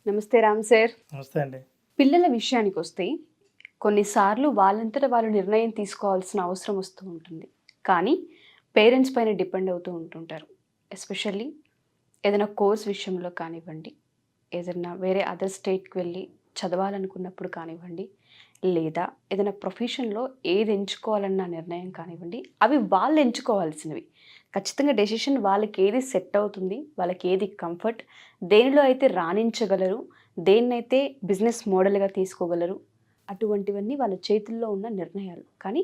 నమస్తే రామ్ సార్. నమస్తే అండి. పిల్లల విషయానికొస్తే కొన్నిసార్లు వాళ్ళంతట వాళ్ళు నిర్ణయం తీసుకోవాల్సిన అవసరం వస్తూ ఉంటుంది. కానీ పేరెంట్స్ పైన డిపెండ్ అవుతూ ఉంటుంటారు. ఎస్పెషల్లీ ఏదైనా కోర్స్ విషయంలో కానివ్వండి, ఏదైనా వేరే అదర్ స్టేట్‌కి వెళ్ళి చదవాలనుకున్నప్పుడు కానివ్వండి, లేదా ఏదైనా ప్రొఫెషన్‌లో ఏది ఎంచుకోవాలన్న నిర్ణయం కానివ్వండి, అవి వాళ్ళు ఎంచుకోవాల్సినవి. ఖచ్చితంగా డెసిషన్ వాళ్ళకి ఏది సెట్ అవుతుంది, వాళ్ళకి ఏది కంఫర్ట్, దేనిలో అయితే రాణించగలరు, దేన్నైతే బిజినెస్ మోడల్‌గా తీసుకోగలరు, అటువంటివన్నీ వాళ్ళ చేతుల్లో ఉన్న నిర్ణయాలు. కానీ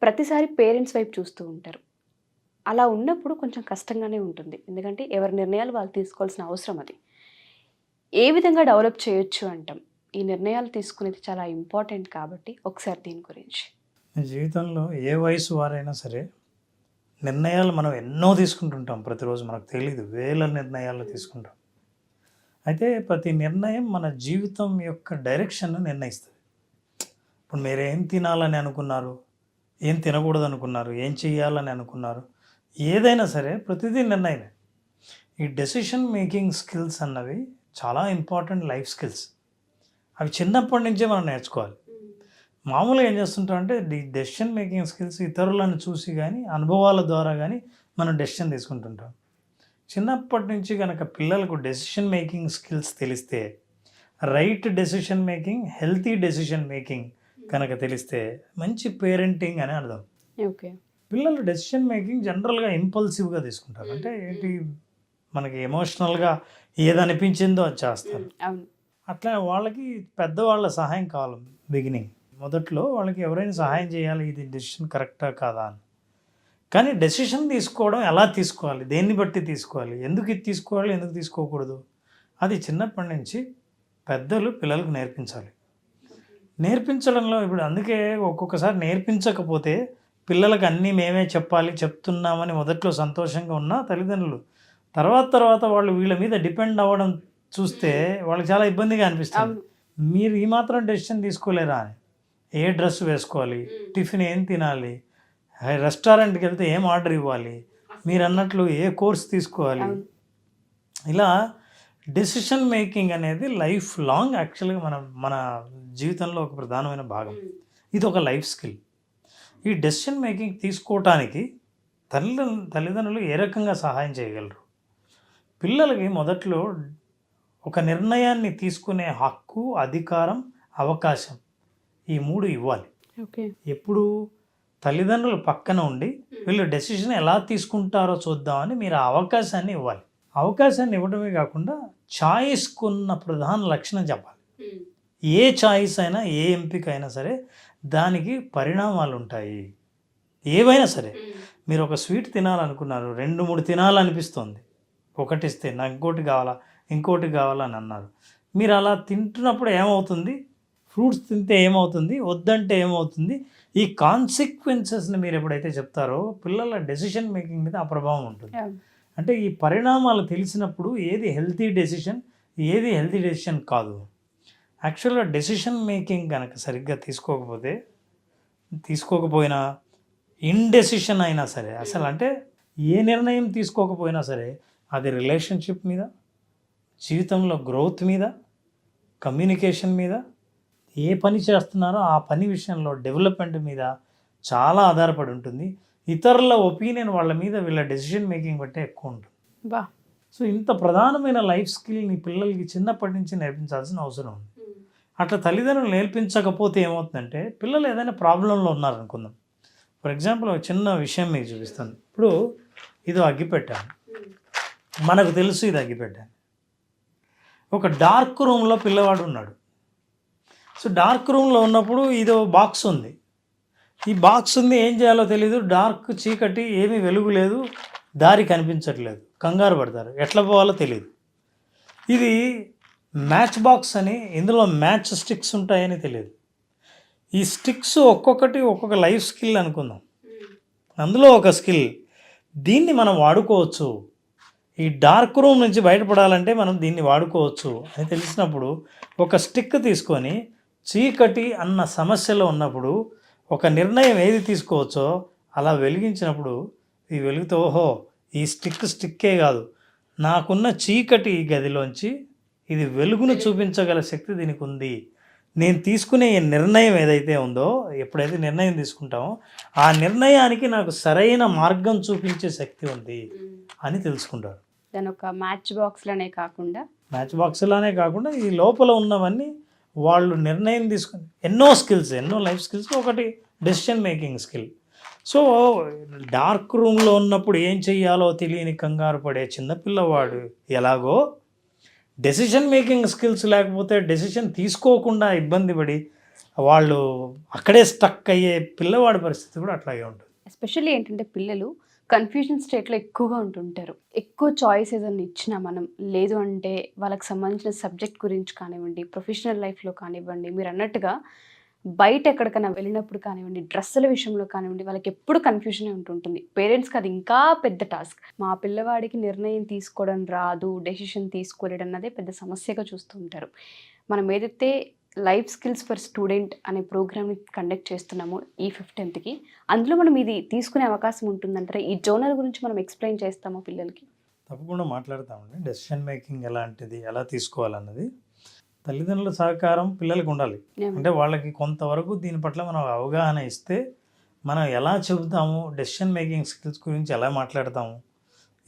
ప్రతిసారి పేరెంట్స్ వైపు చూస్తూ ఉంటారు. అలా ఉన్నప్పుడు కొంచెం కష్టంగానే ఉంటుంది. ఎందుకంటే ఎవరి నిర్ణయాలు వాళ్ళు తీసుకోవాల్సిన అవసరం అది. ఏ విధంగా డెవలప్ చేయొచ్చు అంటాం? ఈ నిర్ణయాలు తీసుకునేది చాలా ఇంపార్టెంట్ కాబట్టి ఒకసారి దీని గురించి. జీవితంలో ఏ వయసు వారైనా సరే నిర్ణయాలు మనం ఎన్నో తీసుకుంటుంటాం. ప్రతిరోజు మనకు తెలీదు, వేల నిర్ణయాలు తీసుకుంటాం. అయితే ప్రతి నిర్ణయం మన జీవితం యొక్క డైరెక్షన్ను నిర్ణయిస్తుంది. ఇప్పుడు మీరు ఏం తినాలని అనుకున్నారు, ఏం తినకూడదు అనుకున్నారు, ఏం చేయాలని అనుకున్నారు, ఏదైనా సరే ప్రతిదీ నిర్ణయమే. ఈ డెసిషన్ మేకింగ్ స్కిల్స్ అన్నవి చాలా ఇంపార్టెంట్ లైఫ్ స్కిల్స్. అవి చిన్నప్పటి నుంచే మనం నేర్చుకోవాలి. మామూలుగా ఏం చేస్తుంటామంటే ఈ డెసిషన్ మేకింగ్ స్కిల్స్ ఇతరులను చూసి కానీ అనుభవాల ద్వారా కానీ మనం డెసిషన్ తీసుకుంటుంటాం. చిన్నప్పటి నుంచి కనుక పిల్లలకు డెసిషన్ మేకింగ్ స్కిల్స్ తెలిస్తే, right decision making, healthy decision making కనుక తెలిస్తే మంచి పేరెంటింగ్ అని అర్థం. ఓకే. పిల్లలు డెసిషన్ మేకింగ్ జనరల్గా ఇంపల్సివ్గా తీసుకుంటారు. అంటే ఏంటి, మనకి ఎమోషనల్గా ఏదనిపించిందో అది చేస్తారు. అవును. అట్లా వాళ్ళకి పెద్దవాళ్ళ సహాయం కావాలి. బిగినింగ్ మొదట్లో వాళ్ళకి ఎవరైనా సహాయం చేయాలి, ఇది డెసిషన్ కరెక్టా కాదా అని. కానీ డెసిషన్ తీసుకోవడం ఎలా తీసుకోవాలి, దేన్ని బట్టి తీసుకోవాలి, ఎందుకు ఇది తీసుకోవాలి, ఎందుకు తీసుకోకూడదు, అది చిన్నప్పటి నుంచి పెద్దలు పిల్లలకు నేర్పించాలి. నేర్పించడంలో ఇప్పుడు అందుకే ఒక్కొక్కసారి నేర్పించకపోతే పిల్లలకు అన్నీ మేమే చెప్పాలి, చెప్తున్నామని మొదట్లో సంతోషంగా ఉన్న తల్లిదండ్రులు తర్వాత వాళ్ళు వీళ్ళ మీద డిపెండ్ అవ్వడం చూస్తే వాళ్ళకి చాలా ఇబ్బందిగా అనిపిస్తుంది. మీరు ఈ మాత్రం డెసిషన్ తీసుకోలేరా అని. ఏ డ్రెస్ వేసుకోవాలి, టిఫిన్ ఏం తినాలి, రెస్టారెంట్కి వెళ్తే ఏం ఆర్డర్ ఇవ్వాలి, మీరు అన్నట్లు ఏ కోర్స్ తీసుకోవాలి, ఇలా డెసిషన్ మేకింగ్ అనేది లైఫ్ లాంగ్ యాక్చువల్గా మన జీవితంలో ఒక ప్రధానమైన భాగం. ఇది ఒక లైఫ్ స్కిల్. ఈ డెసిషన్ మేకింగ్ తీసుకోవటానికి తల్లిదండ్రులు ఏ రకంగా సహాయం చేయగలరు? పిల్లలకి మొదట్లో ఒక నిర్ణయాన్ని తీసుకునే హక్కు, అధికారం, అవకాశం, ఈ 3 ఇవ్వాలి. ఓకే. ఎప్పుడు తల్లిదండ్రులు పక్కన ఉండి వీళ్ళు డెసిషన్ ఎలా తీసుకుంటారో చూద్దామని మీరు ఆ అవకాశాన్ని ఇవ్వాలి. అవకాశాన్ని ఇవ్వడమే కాకుండా చాయిస్కున్న ప్రధాన లక్షణం చెప్పాలి. ఏ చాయిస్ అయినా, ఏ ఎంపిక అయినా సరే దానికి పరిణామాలు ఉంటాయి. ఏవైనా సరే, మీరు ఒక స్వీట్ తినాలనుకున్నారు, 2-3 తినాలనిపిస్తుంది, ఒకటి ఇస్తే నాకు ఇంకోటి కావాలని అన్నారు. మీరు అలా తింటున్నప్పుడు ఏమవుతుంది, ఫ్రూట్స్ తింటే ఏమవుతుంది, వద్దంటే ఏమవుతుంది, ఈ కాన్సిక్వెన్సెస్ని మీరు ఎప్పుడైతే చెప్తారో పిల్లల డెసిషన్ మేకింగ్ మీద ఆ ప్రభావం ఉంటుంది. అంటే ఈ పరిణామాలు తెలిసినప్పుడు ఏది హెల్తీ డెసిషన్ కాదు. యాక్చువల్గా డెసిషన్ మేకింగ్ కనుక సరిగ్గా తీసుకోకపోయినా ఇండెసిషన్ అయినా సరే, అసలు అంటే ఏ నిర్ణయం తీసుకోకపోయినా సరే అది రిలేషన్షిప్ మీద, జీవితంలో గ్రోత్ మీద, కమ్యూనికేషన్ మీద, ఏ పని చేస్తున్నారో ఆ పని విషయంలో డెవలప్మెంట్ మీద చాలా ఆధారపడి ఉంటుంది. ఇతరుల ఒపీనియన్ వాళ్ళ మీద వీళ్ళ డెసిషన్ మేకింగ్ బట్టే ఎక్కువ ఉంటుంది. సో ఇంత ప్రధానమైన లైఫ్ స్కిల్ని పిల్లలకి చిన్నప్పటి నుంచి నేర్పించాల్సిన అవసరం ఉంది. అట్లా తల్లిదండ్రులు నేర్పించకపోతే ఏమవుతుందంటే, పిల్లలు ఏదైనా ప్రాబ్లంలో ఉన్నారనుకుందాం. ఫర్ ఎగ్జాంపుల్ ఒక చిన్న విషయం మీకు చూపిస్తాను. ఇప్పుడు ఇది అగ్గిపెట్టాను, మనకు తెలుసు ఇది అగ్గిపెట్టాను. ఒక డార్క్ రూమ్లో పిల్లవాడు ఉన్నాడు. సో డార్క్ రూమ్లో ఉన్నప్పుడు ఇదో బాక్స్ ఉంది. ఈ బాక్స్ ఉంది, ఏం చేయాలో తెలీదు, డార్క్ చీకటి, ఏమీ వెలుగు లేదు, దారి కనిపించట్లేదు, కంగారు పడతారు, ఎట్లా పోవాలో తెలియదు. ఇది మ్యాచ్ బాక్స్ అని, ఇందులో మ్యాచ్ స్టిక్స్ ఉంటాయని తెలియదు. ఈ స్టిక్స్ ఒక్కొక్కటి ఒక్కొక్క లైఫ్ స్కిల్ అనుకుందాం. అందులో ఒక స్కిల్, దీన్ని మనం వాడుకోవచ్చు, ఈ డార్క్ రూమ్ నుంచి బయటపడాలంటే మనం దీన్ని వాడుకోవచ్చు అని తెలిసినప్పుడు ఒక స్టిక్ తీసుకొని చీకటి అన్న సమస్యలో ఉన్నప్పుడు ఒక నిర్ణయం ఏది తీసుకోవచ్చో అలా వెలిగించినప్పుడు ఈ వెలుగుతో, ఓహో ఈ స్టిక్కే కాదు, నాకున్న చీకటి గదిలోంచి ఇది వెలుగును చూపించగల శక్తి దీనికి ఉంది. నేను తీసుకునే ఈ నిర్ణయం ఏదైతే ఉందో, ఎప్పుడైతే నిర్ణయం తీసుకుంటామో ఆ నిర్ణయానికి నాకు సరైన మార్గం చూపించే శక్తి ఉంది అని తెలుసుకుంటారు. దాని ఒక మ్యాచ్ బాక్స్లోనే కాకుండా మ్యాచ్ బాక్స్లానే కాకుండా ఈ లోపల ఉన్నవన్నీ వాళ్ళు నిర్ణయం తీసుకుని ఎన్నో లైఫ్ స్కిల్స్, ఒకటి decision making skill. So dark రూమ్లో ఉన్నప్పుడు ఏం చెయ్యాలో తెలియని కంగారు పడే చిన్నపిల్లవాడు ఎలాగో డెసిషన్ మేకింగ్ స్కిల్స్ లేకపోతే డెసిషన్ తీసుకోకుండా ఇబ్బంది పడి వాళ్ళు అక్కడే స్టక్ అయ్యే పిల్లవాడి పరిస్థితి కూడా అట్లాగే ఉంటుంది. ఎస్పెషల్లీ ఏంటంటే పిల్లలు కన్ఫ్యూజన్ స్టేట్లో ఎక్కువగా ఉంటుంటారు. ఎక్కువ చాయిస్ ఏదైనా ఇచ్చినా మనం, లేదు అంటే వాళ్ళకి సంబంధించిన సబ్జెక్ట్ గురించి కానివ్వండి, ప్రొఫెషనల్ లైఫ్లో కానివ్వండి, మీరు అన్నట్టుగా బయట ఎక్కడికైనా వెళ్ళినప్పుడు కానివ్వండి, డ్రెస్సుల విషయంలో కానివ్వండి, వాళ్ళకి ఎప్పుడు కన్ఫ్యూజనే ఉంటుంటుంది. పేరెంట్స్కి అది ఇంకా పెద్ద టాస్క్. మా పిల్లవాడికి నిర్ణయం తీసుకోవడం రాదు, డెసిషన్ తీసుకోలేడు అన్నదే పెద్ద సమస్యగా చూస్తూ ఉంటారు. మనం ఏదైతే లైఫ్ స్కిల్స్ ఫర్ స్టూడెంట్ అనే ప్రోగ్రామ్ని కండక్ట్ చేస్తున్నామో ఈ 15th అందులో మనం ఇది తీసుకునే అవకాశం ఉంటుందంటారా? ఈ జోనర్ గురించి మనం ఎక్స్ప్లెయిన్ చేస్తామో పిల్లలకి? తప్పకుండా మాట్లాడతామండి. డెసిషన్ మేకింగ్ ఎలాంటిది, ఎలా తీసుకోవాలన్నది తల్లిదండ్రుల సహకారం పిల్లలకు ఉండాలి. అంటే వాళ్ళకి కొంతవరకు దీని పట్ల మనం అవగాహన ఇస్తే మనం ఎలా చెబుతాము, డెసిషన్ మేకింగ్ స్కిల్స్ గురించి ఎలా మాట్లాడతాము,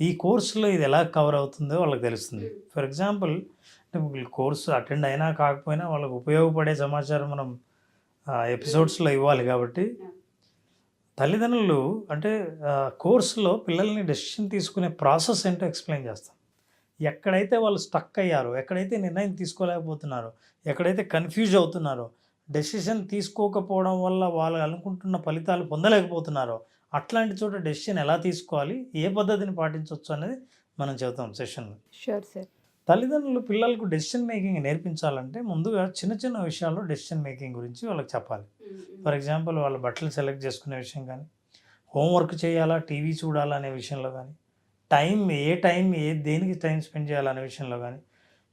ఈ కోర్సులో ఇది ఎలా కవర్ అవుతుందో వాళ్ళకి తెలుస్తుంది. ఫర్ ఎగ్జాంపుల్, అంటే కోర్సు అటెండ్ అయినా కాకపోయినా వాళ్ళకు ఉపయోగపడే సమాచారం మనం ఎపిసోడ్స్లో ఇవ్వాలి. కాబట్టి తల్లిదండ్రులు అంటే కోర్సులో పిల్లల్ని డెసిషన్ తీసుకునే ప్రాసెస్ ఏంటో ఎక్స్ప్లెయిన్ చేస్తాం. ఎక్కడైతే వాళ్ళు స్టక్ అయ్యారో, ఎక్కడైతే నిర్ణయం తీసుకోలేకపోతున్నారో, ఎక్కడైతే కన్ఫ్యూజ్ అవుతున్నారో, డెసిషన్ తీసుకోకపోవడం వల్ల వాళ్ళు అనుకుంటున్న ఫలితాలు పొందలేకపోతున్నారో, అట్లాంటి చోట డెసిషన్ ఎలా తీసుకోవాలి, ఏ పద్ధతిని పాటించవచ్చు అనేది మనం చెబుతాం సెషన్లో. Sure sir. తల్లిదండ్రులు పిల్లలకు డెసిషన్ మేకింగ్ నేర్పించాలంటే ముందుగా చిన్న చిన్న విషయాల్లో డెసిషన్ మేకింగ్ గురించి వాళ్ళకి చెప్పాలి. ఫర్ ఎగ్జాంపుల్, వాళ్ళ బట్టలు సెలెక్ట్ చేసుకునే విషయం కానీ, హోంవర్క్ చేయాలా, టీవీ చూడాలా అనే విషయంలో కానీ, దేనికి టైం స్పెండ్ చేయాలనే విషయంలో కానీ,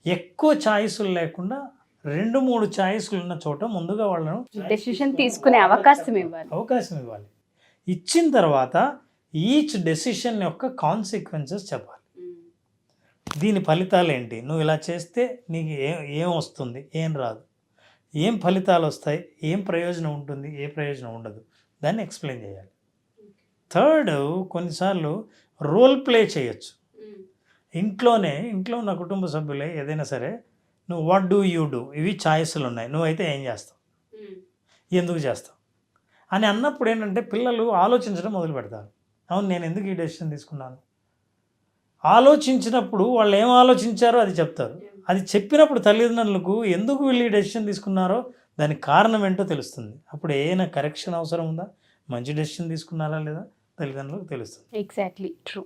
ఎక్కువ ఛాయిస్లు లేకుండా 2-3 ఛాయిస్లు ఉన్న చోట ముందుగా వాళ్ళను డెసిషన్ తీసుకునే అవకాశం ఇవ్వాలి. ఇచ్చిన తర్వాత ఈచ్ డెసిషన్ యొక్క కాన్సిక్వెన్సెస్ చెప్పాలి. దీని ఫలితాలు ఏంటి, నువ్వు ఇలా చేస్తే నీకు ఏం వస్తుంది, ఏం రాదు, ఏం ఫలితాలు వస్తాయి, ఏం ప్రయోజనం ఉంటుంది, ఏ ప్రయోజనం ఉండదు, దాన్ని ఎక్స్ప్లెయిన్ చేయాలి. థర్డ్, కొన్నిసార్లు రోల్ ప్లే చేయొచ్చు. ఇంట్లో ఉన్న కుటుంబ సభ్యులే ఏదైనా సరే, నువ్వు వాట్ డూ యూ డూ, ఇవి ఛాయిస్లు ఉన్నాయి, నువ్వైతే ఏం చేస్తావు, ఎందుకు చేస్తావు అని అన్నప్పుడు ఏంటంటే పిల్లలు ఆలోచించడం మొదలు పెడతారు. అవును, నేను ఎందుకు ఈ డెసిషన్ తీసుకున్నాను, ఆలోచించినప్పుడు వాళ్ళు ఏం ఆలోచించారో అది చెప్తారు. అది చెప్పినప్పుడు తల్లిదండ్రులకు ఎందుకు వీళ్ళు ఈ డెసిషన్ తీసుకున్నారో దానికి కారణం ఏంటో తెలుస్తుంది. అప్పుడు ఏమైనా కరెక్షన్ అవసరం ఉందా, మంచి డెసిషన్ తీసుకున్నారా లేదా తల్లిదండ్రులకు తెలుస్తుంది. Exactly true.